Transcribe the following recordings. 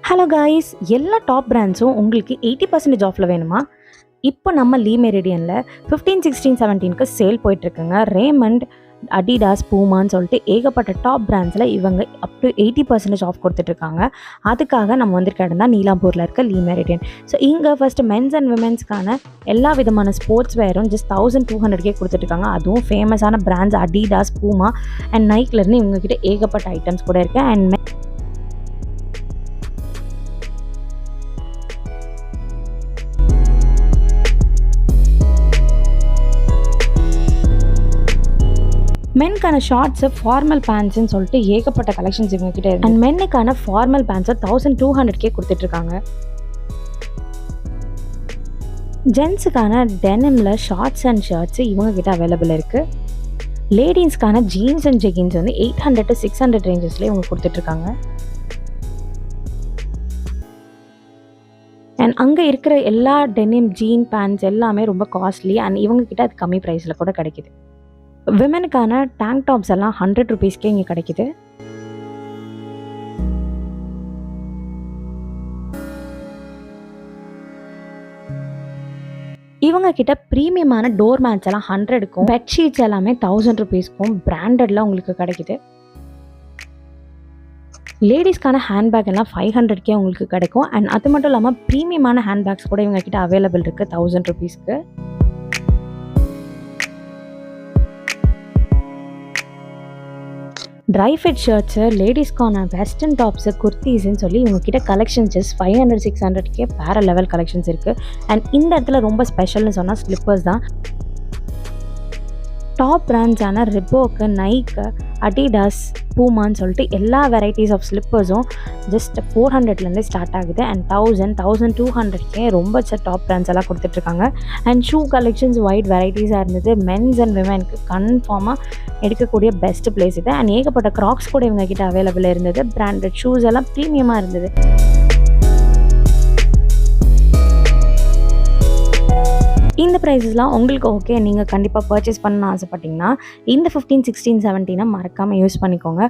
Hello guys, எல்லா top பிராண்ட்ஸும் உங்களுக்கு 80% ஆஃபில் வேணுமா? இப்போ நம்ம லீ மெரிடியனில் 15, 16, 17க்கு சேல் போயிட்டுருக்குங்க. ரேமண்ட், அடிடாஸ், பூமான்னு சொல்லிட்டு ஏகப்பட்ட டாப் பிராண்ட்ஸில் இவங்க அப் டு 80% ஆஃப் கொடுத்துட்ருக்காங்க. அதுக்காக நம்ம வந்திருக்க இடம் தான் நீலாம்பூரில் இருக்க லீ மெரிடியன். ஸோ இங்கே ஃபஸ்ட்டு மென்ஸ் அண்ட் விமென்ஸ்க்கான எல்லா விதமான ஸ்போர்ட்ஸ் வேரும் ஜஸ்ட் 1200 கொடுத்துட்ருக்காங்க. அதுவும் ஃபேமஸான பிராண்ட்ஸ் அடிடாஸ், பூமா அண்ட் நைக்லேருந்து இவங்ககிட்ட ஏகப்பட்ட ஐட்டம்ஸ் கூட இருக்குது. அண்ட் மென்னுக்கான ஷார்ட்ஸு, ஃபார்மல் பேண்ட்ஸ்ன்னு சொல்லிட்டு ஏகப்பட்ட கலெக்ஷன்ஸ் இவங்ககிட்ட இருக்குது. அண்ட் மென்னுக்கான ஃபார்மல் பேண்ட்ஸை 1200 கொடுத்துட்ருக்காங்க. ஜென்ஸுக்கான டெனிமில் ஷார்ட்ஸ் அண்ட் ஷர்ட்ஸு இவங்ககிட்ட அவைலபிள் இருக்குது. லேடிஸ்க்கான ஜீன்ஸ் அண்ட் ஜெகின்ஸ் வந்து 800 to 600 ரேஞ்சஸ்லேயே இவங்க கொடுத்துட்ருக்காங்க. அண்ட் அங்கே இருக்கிற எல்லா டெனிம், ஜீன், பேண்ட்ஸ் எல்லாமே ரொம்ப காஸ்ட்லி. அண்ட் இவங்ககிட்ட அது கம்மி ப்ரைஸில் கூட கிடைக்கிது. விமெனுக்கான டேங்க் டாப்ஸ் எல்லாம் 100 rupeesக்கே இங்கே கிடைக்கிது. இவங்க கிட்ட ப்ரீமியமான டோர் மேட்ஸ் எல்லாம் 100க்கும், பெட்ஷீட்ஸ் எல்லாமே 1000 rupeesக்கும் பிராண்டட்லாம் உங்களுக்கு கிடைக்குது. லேடிஸ்க்கான ஹேண்ட்பேக் எல்லாம் 500க்கே உங்களுக்கு கிடைக்கும். அண்ட் அது மட்டும் இல்லாமல் ப்ரீமியமான ஹேண்ட்பேக்ஸ் கூட இவங்க கிட்ட அவைலபிள் இருக்குது 1000 rupeesக்கு. ட்ரை ஃபிட் ஷர்ட்ஸு, லேடிஸ்க்கான வெஸ்டர்ன் டாப்ஸு, குர்த்திஸ்ன்னு சொல்லி இவங்ககிட்ட கலெக்ஷன்ஸ் ஜஸ்ட் 500, 600க்கே வேறு லெவல் கலெக்ஷன்ஸ் இருக்குது. அண்ட் இந்த இடத்துல ரொம்ப ஸ்பெஷல்னு சொன்னால் ஸ்லிப்பர்ஸ் தான். டாப் பிராண்ட்ஸான ரிபோக்கு, நைக்கு, அடிடாஸ், பூமான்னு சொல்லிட்டு எல்லா வெரைட்டிஸ் ஆஃப் ஸ்லிப்பர்ஸும் ஜஸ்ட் 400லேருந்தே ஸ்டார்ட் ஆகுது. அண்ட் 1000, 1200க்கே ரொம்ப டாப் பிராண்ட்ஸ் எல்லாம் கொடுத்துட்ருக்காங்க. அண்ட் ஷூ கலெக்ஷன்ஸ் வைட் வெரைட்டிஸாக இருந்தது. மென்ஸ் அண்ட் விமெனுக்கு கன்ஃபார்மாக எடுக்கக்கூடிய பெஸ்ட் பிளேஸ் இது. அண்ட் ஏகப்பட்ட க்ராக்ஸ் கூட இவங்க கிட்ட அவைலபிள் இருந்தது. பிராண்டட் ஷூஸ் எல்லாம் ப்ரீமியமாக இருந்தது. இந்த ப்ரைஸஸ்லாம் உங்களுக்கு ஓகே, நீங்கள் கண்டிப்பாக பர்ச்சேஸ் பண்ண ஆசைப்பட்டீங்கன்னா இந்த 15, 16, 17 மறக்காமல் யூஸ் பண்ணிக்கோங்க.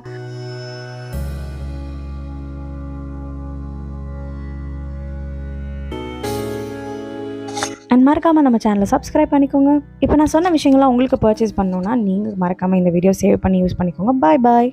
அண்ட் மறக்காமல் நம்ம சேனலை சப்ஸ்கிரைப் பண்ணிக்கோங்க. இப்போ நான் சொன்ன விஷயங்கள்லாம் உங்களுக்கு பர்ச்சேஸ் பண்ணணுன்னா நீங்கள் மறக்காமல் இந்த வீடியோ சேவ் பண்ணி யூஸ் பண்ணிக்கோங்க. பாய் பாய்.